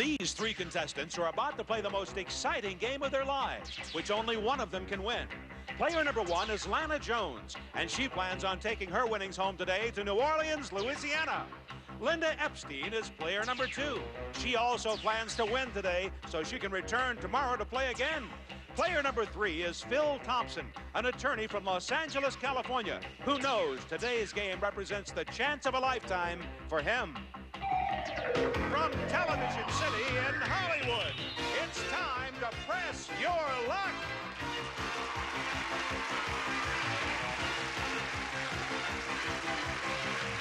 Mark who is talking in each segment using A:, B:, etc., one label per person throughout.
A: These three contestants are about to play the most exciting game of their lives, which only one of them can win. Player number one is Lana Jones, and she plans on taking her winnings home today to New Orleans, Louisiana. Linda Epstein is player number two. She also plans to win today so she can return tomorrow to play again. Player number three is Phil Thompson, an attorney from Los Angeles, California, who knows today's game represents the chance of a lifetime for him. From Television City in Hollywood, it's time to press your luck.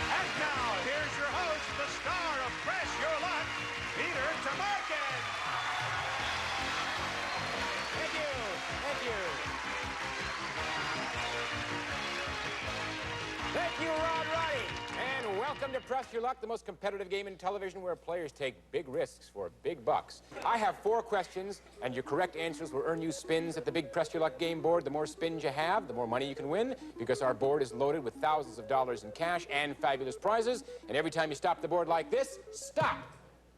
A: And now, here's your host, the star of Press Your Luck, Peter Tomarken.
B: Thank you. Thank you. Thank you, Rod Roddy. And welcome to Press Your Luck, the most competitive game in television where players take big risks for big bucks. I have 4 questions, and your correct answers will earn you spins at the big Press Your Luck game board. The more spins you have, the more money you can win, because our board is loaded with thousands of dollars in cash and fabulous prizes. And every time you stop the board like this, stop!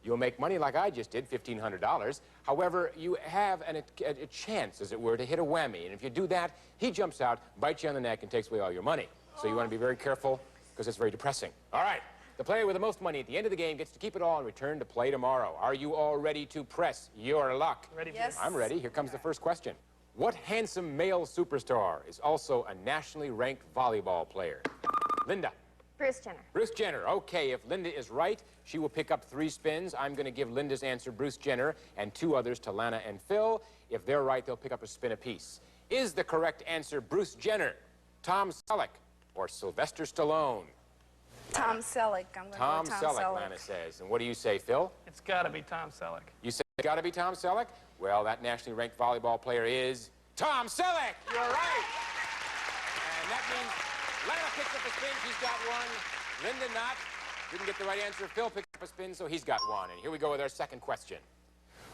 B: You'll make money like I just did, $1,500. However, you have a chance, as it were, to hit a whammy. And if you do that, he jumps out, bites you on the neck, and takes away all your money. So you want to be very careful, because it's very depressing. All right, the player with the most money at the end of the game gets to keep it all and return to play tomorrow. Are you all ready to press your luck?
C: Ready?
D: Yes.
B: I'm ready. Here comes the first question. What handsome male superstar is also a nationally ranked volleyball player? Linda.
D: Bruce Jenner.
B: Bruce Jenner. Okay, if Linda is right, she will pick up 3 spins. I'm going to give Linda's answer Bruce Jenner and 2 others to Lana and Phil. If they're right, they'll pick up a spin apiece. Is the correct answer Bruce Jenner, Tom Selleck, or Sylvester Stallone?
D: Tom Selleck. I'm going to
B: Tom
D: go Tom
B: Selleck, Lana says. And what do you say, Phil?
C: It's got to be Tom Selleck.
B: You say it's got to be Tom Selleck? Well, that nationally ranked volleyball player is Tom Selleck. You're right. And that means Lana picks up a spin. She's got 1. Linda not. Didn't get the right answer. Phil picked up a spin, so he's got 1. And here we go with our second question.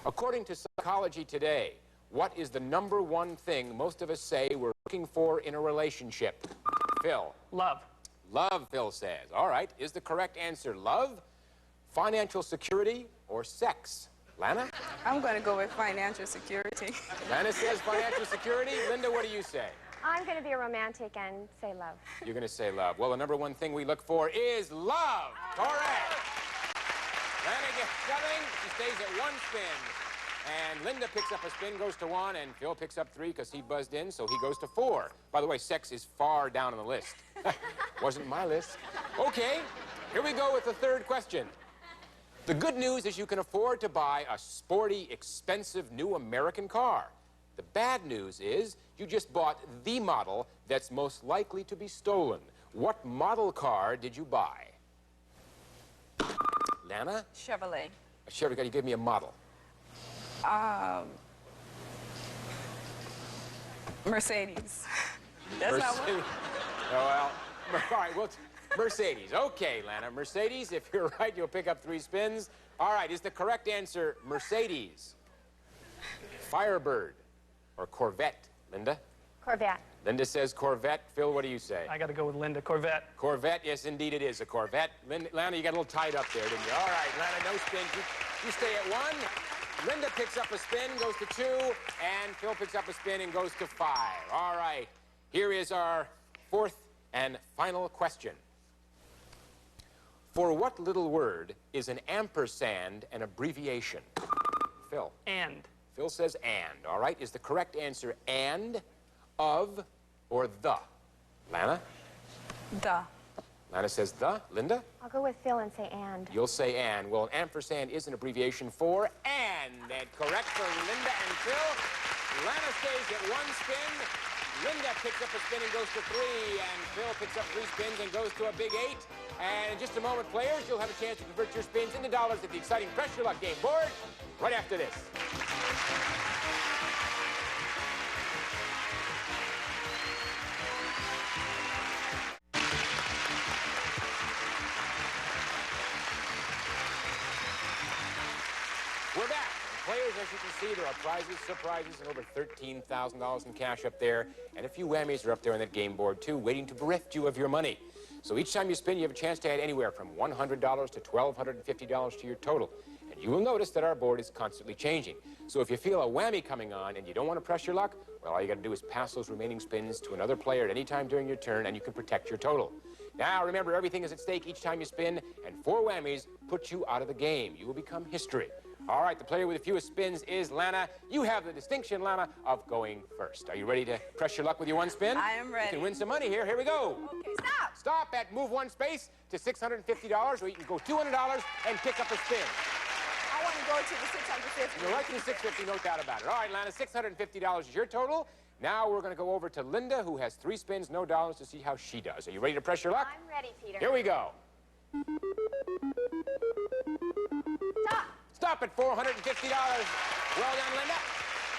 B: According to Psychology Today, what is the #1 thing most of us say we're looking for in a relationship? Phil.
C: Love.
B: Love, Phil says. All right. Is the correct answer love, financial security, or sex? Lana?
D: I'm going to go with financial security.
B: Lana says financial security. Linda, what do you say?
E: I'm going to be a romantic and say love.
B: You're going to say love. Well, the #1 thing we look for is love. Correct. Lana gets 7. She stays at 1 spin. And Linda picks up a spin, goes to 1, and Phil picks up 3 because he buzzed in, so he goes to 4. By the way, sex is far down on the list. Wasn't my list. Okay, here we go with the third question. The good news is you can afford to buy a sporty, expensive new American car. The bad news is you just bought the model that's most likely to be stolen. What model car did you buy? Lana?
D: Chevrolet.
B: A Chevrolet, you give me a model.
D: Mercedes. That's not one.
B: Oh, well, all right, well, Mercedes. Okay, Lana. Mercedes, if you're right, you'll pick up 3 spins. All right, is the correct answer Mercedes, Firebird, or Corvette? Linda?
E: Corvette.
B: Linda says Corvette. Phil, what do you say?
C: I got to go with Linda. Corvette.
B: Corvette, yes, indeed it is a Corvette. Lana, you got a little tied up there, didn't you? All right, Lana, no spins. You stay at 1. Linda picks up a spin, goes to 2, and Phil picks up a spin and goes to 5. All right, here is our 4th and final question. For what little word is an ampersand an abbreviation? Phil.
C: And.
B: Phil says and. All right, is the correct answer and, of, or the? Lana?
D: The.
B: Lana says the. Linda?
E: I'll go with Phil and say and.
B: You'll say and. Well, an ampersand is an abbreviation for and. And correct for Linda and Phil. Lana stays at 1 spin. Linda picks up a spin and goes to 3. And Phil picks up 3 spins and goes to a big 8. And in just a moment, players, you'll have a chance to convert your spins into dollars at the exciting Press Your Luck game board right after this. We're back. Players, as you can see, there are prizes, surprises, and over $13,000 in cash up there. And a few whammies are up there on that game board, too, waiting to bereft you of your money. So each time you spin, you have a chance to add anywhere from $100 to $1,250 to your total. And you will notice that our board is constantly changing. So if you feel a whammy coming on and you don't want to press your luck, well, all you got to do is pass those remaining spins to another player at any time during your turn, and you can protect your total. Now, remember, everything is at stake each time you spin, and 4 whammies put you out of the game. You will become history. All right, the player with the fewest spins is Lana. You have the distinction, Lana, of going first. Are you ready to press your luck with your 1 spin?
D: I am ready.
B: You can win some money here. Here we go.
D: Okay, stop.
B: Stop at move 1 space to $650, or you can go $200 and pick up a spin.
D: I want to go to the 650.
B: You're right to the 650, no doubt about it. All right, Lana, $650 is your total. Now we're going to go over to Linda, who has 3 spins, no dollars, to see how she does. Are you ready to press your luck?
E: I'm ready, Peter.
B: Here we go.
E: Stop.
B: Stop at $450. Well done, Linda.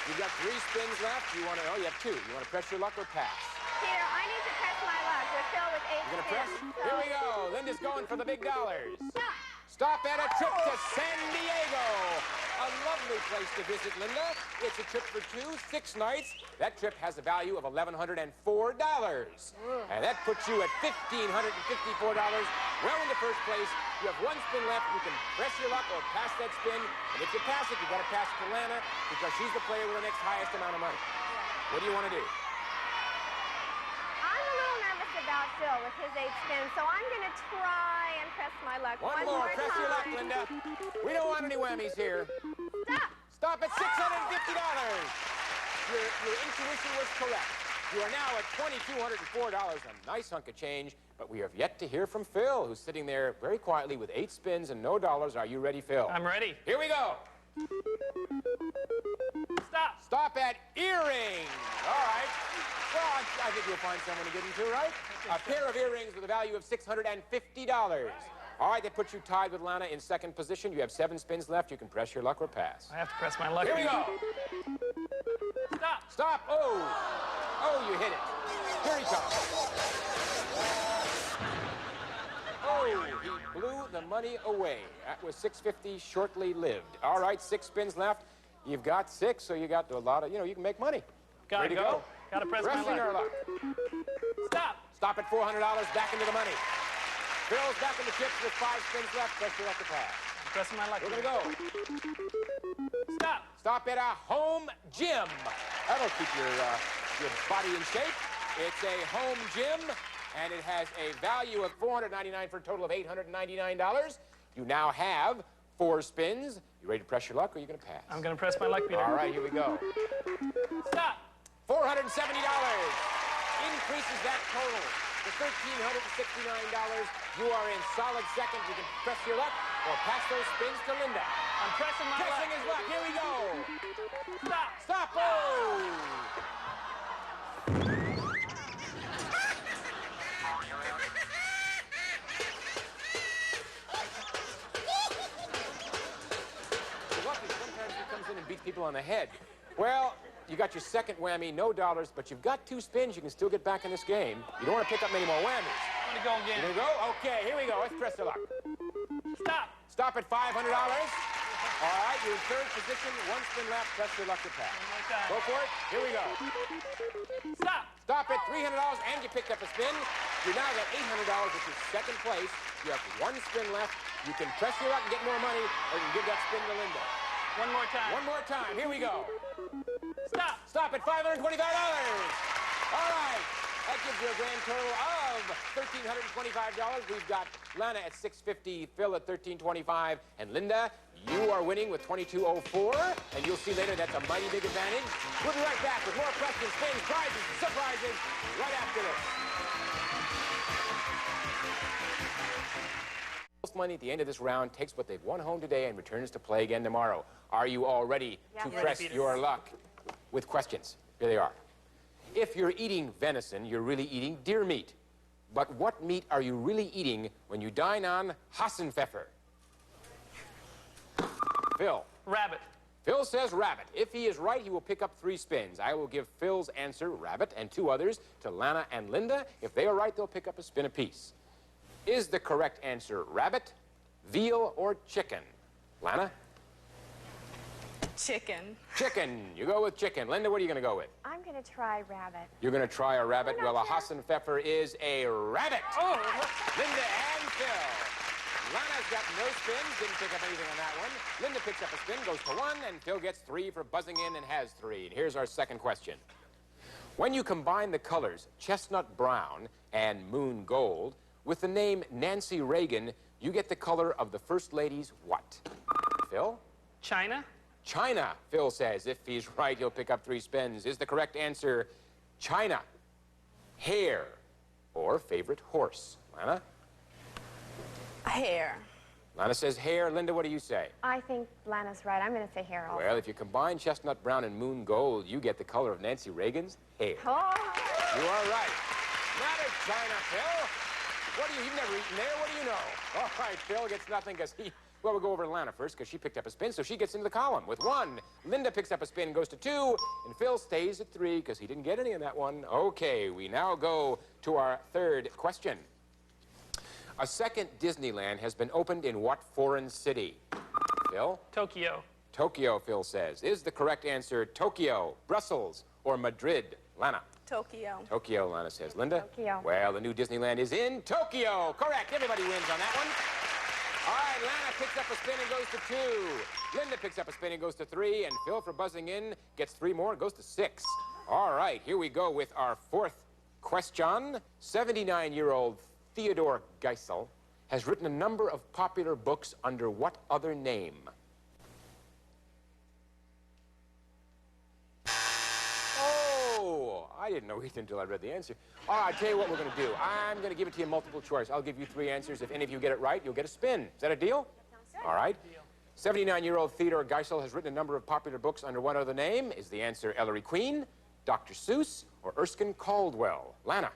B: You've got 3 spins left. You want to, oh, you have 2. You want to press your luck or pass?
E: Peter, I need to press my luck. We're filled with 8
B: You're going to press?
E: spins.
B: Here we go. Linda's going for the big dollars.
E: Stop.
B: Stop at a trip to San Diego. A lovely place to visit, Linda. It's a trip for 2, 6 nights. That trip has a value of $1,104. And that puts you at $1,554. Well into first place. You have 1 spin left. You can press your luck or pass that spin. And if you pass it, you've got to pass it to Lana because she's the player with the next highest amount of money. What do you want to do?
E: I'm a little nervous about Phil with his 8 spins, so I'm going to try and press my luck
B: One more. Press
E: time.
B: your luck, Linda. We don't want any whammies here.
E: Stop.
B: Stop at $650. Your intuition was correct. You are now at $2,204, a nice hunk of change, but we have yet to hear from Phil, who's sitting there very quietly with 8 spins and no dollars. Are you ready, Phil?
C: I'm ready.
B: Here we go.
C: Stop.
B: Stop at earrings. All right. Well, I think you'll find someone to get into, right? A pair of earrings with a value of $650. All right, that puts you tied with Lana in 2nd position. You have 7 spins left. You can press your luck or pass.
C: I have to press my luck.
B: Here we go.
C: Stop.
B: Stop. Oh. Oh, you hit it. Here he comes. Oh, he blew the money away. That was $650, shortly lived. All right, 6 spins left. You've got 6, so you got a lot of, you can make money.
C: Gotta
B: Ready to
C: go. Gotta press my
B: Pressing our
C: luck.
B: luck.
C: Stop.
B: Stop at $400, back into the money. Phil's back in the chips with 5 spins left. Press your luck to pass.
C: I'm pressing my luck.
B: We're going to go.
C: Stop.
B: Stop at a home gym. That'll keep your body in shape. It's a home gym, and it has a value of $499 for a total of $899. You now have 4 spins. You ready to press your luck, or are you going to pass?
C: I'm gonna press my luck, Peter.
B: All right, here we go.
C: Stop.
B: $470 increases that total to $1,369. You are in solid second. You can press your luck or pass those spins to Linda.
C: I'm pressing my
B: Pressing
C: luck.
B: his luck. Here we go.
C: Stop.
B: Stop. Oh! You're lucky. Sometimes he comes in and beats people on the head. Well, you got your 2nd whammy, no dollars, but you've got 2 spins. You can still get back in this game. You don't want to pick up many more whammies.
C: I'm gonna go again.
B: Here we go. Okay, here we go. Let's press the luck.
C: Stop.
B: Stop at $500. All right, you're in 3rd position. 1 spin left. Press your luck to pass.
C: One more time.
B: Go for it. Here we go.
C: Stop.
B: Stop at $300, and you picked up a spin. You now got $800, which is 2nd place. You have 1 spin left. You can press your luck and get more money, or you can give that spin to Linda.
C: One more time.
B: One more time. Here we go.
C: Stop.
B: Stop at $525. All right. That gives you a grand total of $1,325. We've got Lana at $650, Phil at $1,325, and Linda, you are winning with $2,204, and you'll see later that's a mighty big advantage. We'll be right back with more questions, spins, prizes, and surprises right after this. Most money at the end of this round takes what they've won home today and returns to play again tomorrow. Are you all ready to
E: Yeah.
B: press
C: Ready,
B: your luck with questions? Here they are. If you're eating venison, you're really eating deer meat. But what meat are you really eating when you dine on Hassenpfeffer? Phil.
C: Rabbit.
B: Phil says rabbit. If he is right, he will pick up 3 spins. I will give Phil's answer, rabbit, and 2 others to Lana and Linda. If they are right, they'll pick up a spin apiece. Is the correct answer rabbit, veal, or chicken? Lana?
D: Chicken.
B: Chicken. You go with chicken. Linda, what are you going to go with?
E: I'm going to try rabbit.
B: You're going to try a rabbit?
E: I'm
B: Well,
E: not
B: a
E: sure.
B: Hassenpfeffer is a rabbit.
C: Oh.
B: Linda and Phil. Lana's got no spins, didn't pick up anything on that one. Linda picks up a spin, goes to 1, and Phil gets 3 for buzzing in and has 3. And here's our second question. When you combine the colors chestnut brown and moon gold with the name Nancy Reagan, you get the color of the First Lady's what? Phil?
C: China.
B: China, Phil says. If he's right, he'll pick up 3 spins. Is the correct answer China, hair, or favorite horse? Lana?
D: Hair.
B: Lana says hair. Linda, what do you say?
E: I think Lana's right. I'm going to say hair also.
B: Well, if you combine chestnut brown and moon gold, you get the color of Nancy Reagan's hair.
E: Oh.
B: You are right. Not a China, Phil. You've never eaten there. What do you know? All right, Phil gets nothing because he... Well, we'll go over to Lana first because she picked up a spin, so she gets into the column with 1. Linda picks up a spin, goes to 2, and Phil stays at 3 because he didn't get any on that one. Okay, we now go to our third question. A second Disneyland has been opened in what foreign city? Phil?
C: Tokyo.
B: Tokyo, Phil says. Is the correct answer Tokyo, Brussels, or Madrid? Lana?
D: Tokyo.
B: Tokyo, Lana says. Linda?
E: Tokyo.
B: Well, the new Disneyland is in Tokyo. Correct. Everybody wins on that one. All right, Lana picks up a spin and goes to 2. Linda picks up a spin and goes to 3. And Phil, for buzzing in, gets 3 more and goes to 6. All right, here we go with our fourth question. 79-year-old Theodore Geisel has written a number of popular books under what other name? Oh, I didn't know either until I read the answer. All right, I'll tell you what we're going to do. I'm going to give it to you multiple choice. I'll give you 3 answers. If any of you get it right, you'll get a spin. Is that a deal? All right. 79-year-old Theodore Geisel has written a number of popular books under what other name? Is the answer Ellery Queen, Dr. Seuss, or Erskine Caldwell? Lana?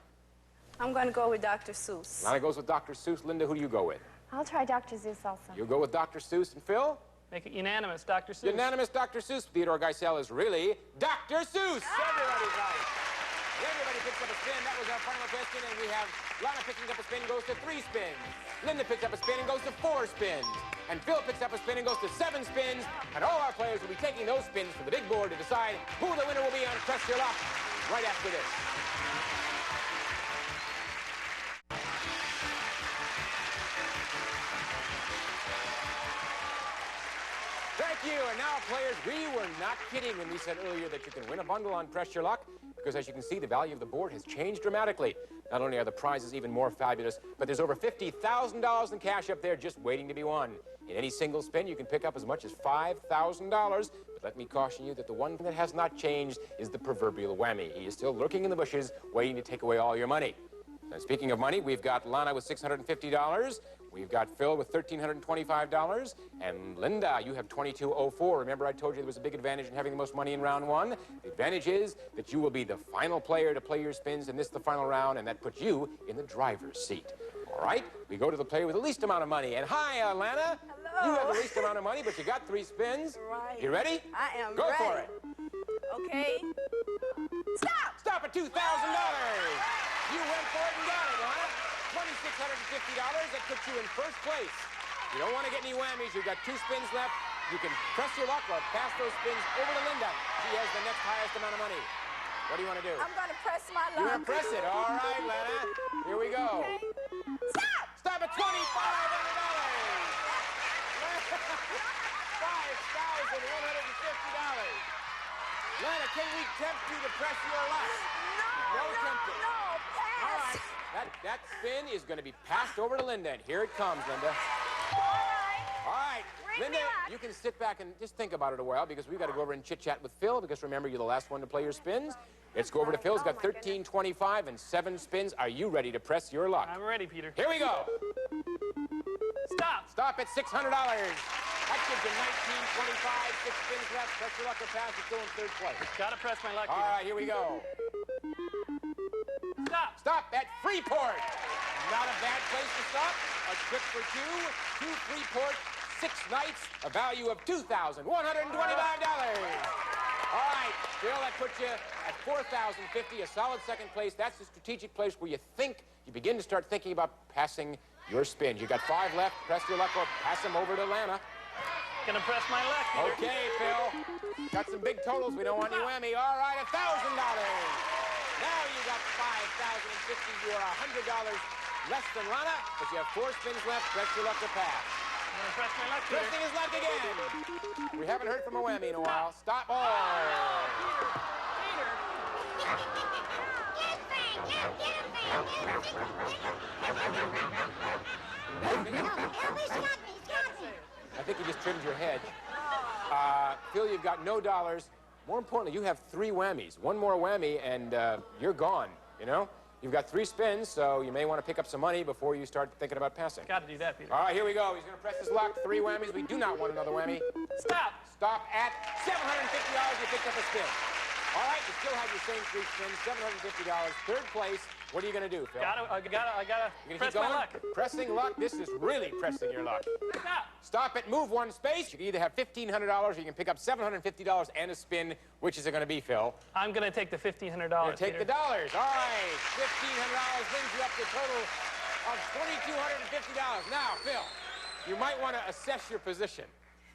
D: I'm going to go with Dr. Seuss.
B: Lana goes with Dr. Seuss. Linda, who do you go with?
E: I'll try Dr. Zeus also.
B: You go with Dr. Seuss. And Phil?
C: Make it unanimous, Dr. Seuss.
B: Unanimous Dr. Seuss. Theodore Geisel is really Dr. Seuss. Everybody's right. Everybody picks up a spin. That was our final question. And we have Lana picking up a spin and goes to 3 spins. Linda picks up a spin and goes to 4 spins. And Phil picks up a spin and goes to 7 spins. And all our players will be taking those spins to the big board to decide who the winner will be on Press Your Luck right after this. Thank you. And now, players, we were not kidding when we said earlier that you can win a bundle on Press Your Luck, because as you can see, the value of the board has changed dramatically. Not only are the prizes even more fabulous, but there's over $50,000 in cash up there just waiting to be won. In any single spin, you can pick up as much as $5,000. But let me caution you that the one thing that has not changed is the proverbial whammy. He is still lurking in the bushes, waiting to take away all your money. Now, speaking of money, we've got Lana with $650. We've got Phil with $1,325. And Linda, you have $2,204. Remember, I told you there was a big advantage in having the most money in round 1? The advantage is that you will be the final player to play your spins in this, the final round, and that puts you in the driver's seat. All right? We go to the player with the least amount of money. And hi, Lana.
D: Hello.
B: You have the least amount of money, but you got 3 spins.
D: Right.
B: You ready?
D: I am
B: Go
D: ready.
B: for it.
D: Okay. Stop!
B: Stop at $2,000. You went for it and got it, Lana. $2,650. That puts you in first place. You don't want to get any whammies. You've got 2 spins left. You can press your luck or pass those spins over to Linda. She has the next highest amount of money. What do you want to do?
D: I'm going to press my luck.
B: You're going to press it. All right, Lana. Here we go.
D: Okay. Stop!
B: Stop at $2,500. $5,150. Lana, can we tempt you to press your luck?
D: No,
B: tempting.
D: no, pass.
B: All right. That spin is going to be passed over to Linda, and here it comes, Linda. All right.
E: Bring
B: Linda,
E: me up.
B: you can sit back and just think about it a while, because we've got to go over and chit-chat with Phil, because remember, you're the last one to play your spins. Let's go over to Phil. He's got
E: Oh, my goodness.
B: $1,325 and 7 spins. Are you ready to press your luck?
C: I'm ready, Peter.
B: Here we go.
C: Stop!
B: Stop at $600. That gives you $1,925, 6 spins left. Press your luck or pass. You're still in third place.
C: Gotta press my luck,
B: All
C: Peter.
B: right, here we go.
C: Stop!
B: Stop at Freeport. Not a bad place to stop. A trip for 2 to Freeport, 6 nights, a value of $2,125. All right, Phil, that puts you at $4,050, a solid second place. That's the strategic place where you begin to start thinking about passing your spins. You got 5 left. Press your luck or pass them over to Lana.
C: Gonna press my luck, Peter.
B: Okay, Phil. Got some big totals. We don't want any whammy. All right, $1,000. Now you got $5,050. You are $100 less than Lana, but you have 4 spins left. Press your luck to pass.
C: I'm gonna press my luck, Peter.
B: Pressing his luck again. We haven't heard from a whammy in a while. Stop. Oh. I think you just trimmed your hedge. Phil, you've got no dollars. More importantly, you have 3 whammies. One more whammy, and you're gone, you know? You've got 3 spins, so you may want to pick up some money before you start thinking about passing.
C: Got to do that, Peter.
B: All right, here we go. He's going to press his luck. 3 whammies. We do not want another whammy.
C: Stop.
B: Stop at $750. You picked up a spin. All right, you still have your same 3 spins, $750. Third place. What are you going to do, Phil?
C: I gotta
B: You gonna
C: press
B: keep going?
C: my luck.
B: Pressing luck. This is really pressing your luck.
C: Stop.
B: Stop it. Move 1 space. You can either have $1,500 or you can pick up $750 and a spin. Which is it going to be, Phil?
C: I'm gonna take the $1,500.
B: You're gonna take
C: Peter.
B: the dollars. All right. $1,500 brings you up to a total of $2,250. Now, Phil, you might want to assess your position.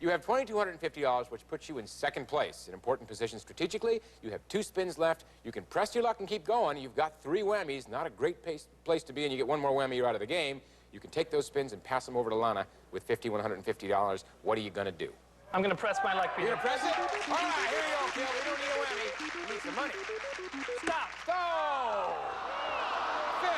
B: You have $2,250, which puts you in 2nd place, an important position strategically. You have 2 spins left. You can press your luck and keep going. You've got 3 whammies, not a great place to be, and you get 1 more whammy, you're out of the game. You can take those spins and pass them over to Lana with $5,150. What are you going to do?
C: I'm gonna press my luck, Peter.
B: You're going to press it? All right, here you go, Phil. We don't need a whammy. We need some money.
C: Stop.
B: Go! Phil.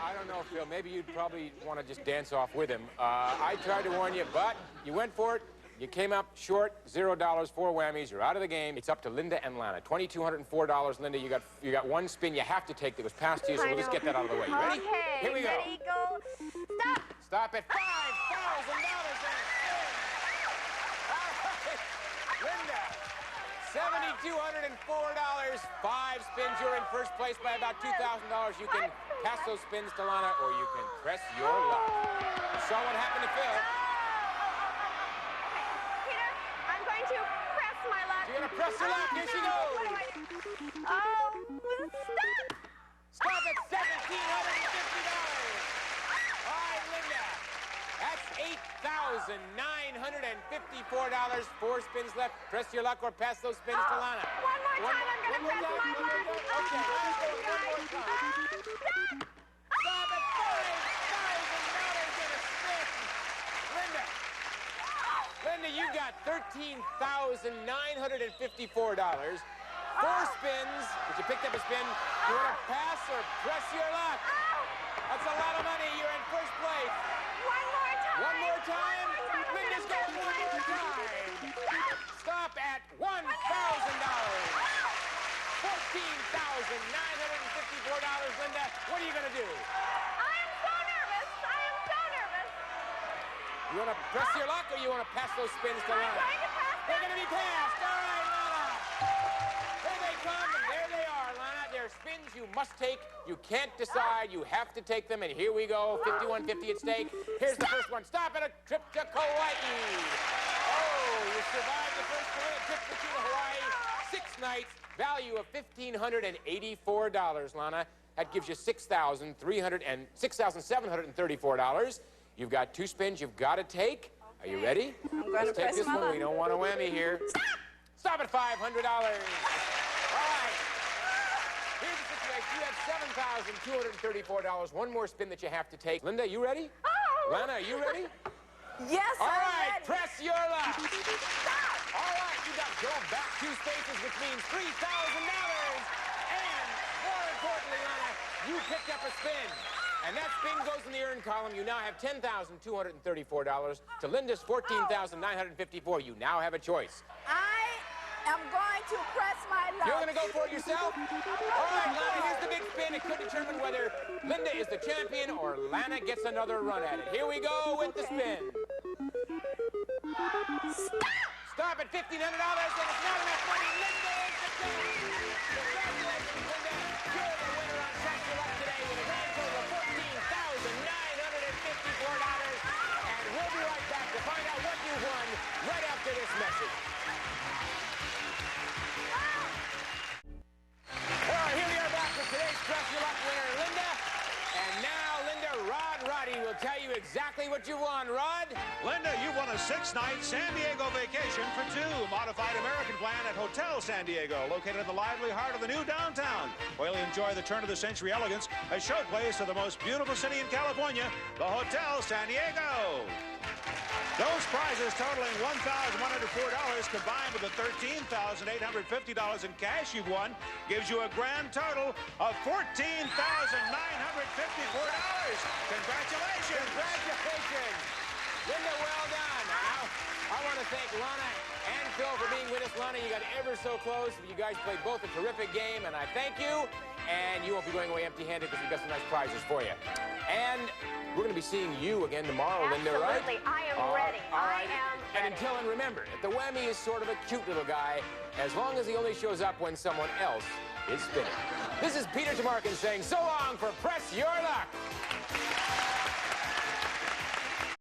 B: I don't know, Phil. Maybe you'd probably want to just dance off with him. I tried to warn you, but you went for it. You came up short, $0, 4 whammies. You're out of the game. It's up to Linda and Lana. $2,204, Linda. You got 1 spin you have to take that was passed to you, so we'll just get that out of the way. You ready?
E: Okay.
B: Here we go.
E: Ready, go. Stop.
B: Stop at $5,000 and Linda, $7,204. 5 spins. You're in first place by about $2,000. You can pass those spins to Lana, or you can press your luck. You saw what happened to Phil.
E: Peter, I'm going to press my luck.
B: You're gonna press your luck. Here she goes.
E: What do I do? Stop.
B: Stop at $1,750. All right, Linda. That's $8,954. 4 spins left. Press your luck or pass those spins to Lana.
E: One more time. I'm going to press my luck.
B: Okay, let's go one more time. Stop at $5,000 and a spin. Linda, you got $13,954. 4 spins, but you picked up a spin. You want to pass or press your luck? That's a lot of money. You're in first place.
E: One more time.
B: Linda's going one more time. Stop at $1,000. $14,954. Linda, what are you going to do?
E: I am so nervous.
B: You want to press your luck or you want to pass those spins to
E: I'm
B: Lana?
E: going to pass
B: They're going to be passed. All right, Lana. Here they come, and there they are, Lana. They're spins you must take. You can't decide. You have to take them, and here we go. $5,150 at stake. Here's the first one. Stop at a trip to Kauai. Oh, you survived the first trip to Hawaii. 6 nights, value of $1,584, Lana. That gives you $6,734. You've got 2 spins you've got to take. Are you ready?
D: I'm going
B: Let's
D: to
B: take
D: press
B: this
D: my
B: one.
D: luck.
B: We don't want a whammy here. Stop at $500. All right. Here's the situation. You have $7,234. 1 more spin that you have to take. Linda, you ready?
E: Oh.
B: Lana, are you ready?
D: Yes,
B: All
D: I'm
B: right.
D: ready.
B: Press your luck. All right. You got go back 2 spaces, which means $3,000. And more importantly, Lana, you picked up a spin. And that spin goes in the earn column. You now have $10,234 to Linda's $14,954. You now have a choice.
D: I am going to press my luck.
B: You're going to go for it yourself? All right, Lana, here's the big spin. It could determine whether Linda is the champion or Lana gets another run at it. Here we go with the spin. Stop at $1,500, and it's not enough money. Linda is the champion. Congratulations, Linda. You're the winner on Press Your Luck today with a grand total of $14,954. And we'll be right back to find out what you won right after this message. All right, here we are back with today's Press Your Luck winner, Linda. And now, Linda, Rod Roddy will tell you exactly what you won, Rod.
A: Linda, you won a 6-night San Diego vacation for 2. Modified American plan at Hotel San Diego, located in the lively heart of the new downtown. Well, you'll enjoy the turn-of-the-century elegance, a showplace of the most beautiful city in California, the Hotel San Diego. Those prizes totaling $1,104 combined with the $13,850 in cash you've won gives you a grand total of $14,954. Congratulations!
B: Congratulations! Linda, well done. Now, I want to thank Lana and Phil for being with us. Lana, you got ever so close. You guys played both a terrific game, and I thank you. And you won't be going away empty-handed because we've got some nice prizes for you. And we're going to be seeing you again tomorrow, Linda, right?
E: Absolutely. I am ready. I am ready.
B: And until then, remember that the Whammy is sort of a cute little guy as long as he only shows up when someone else is spinning. This is Peter Tomarken saying so long for Press Your Luck.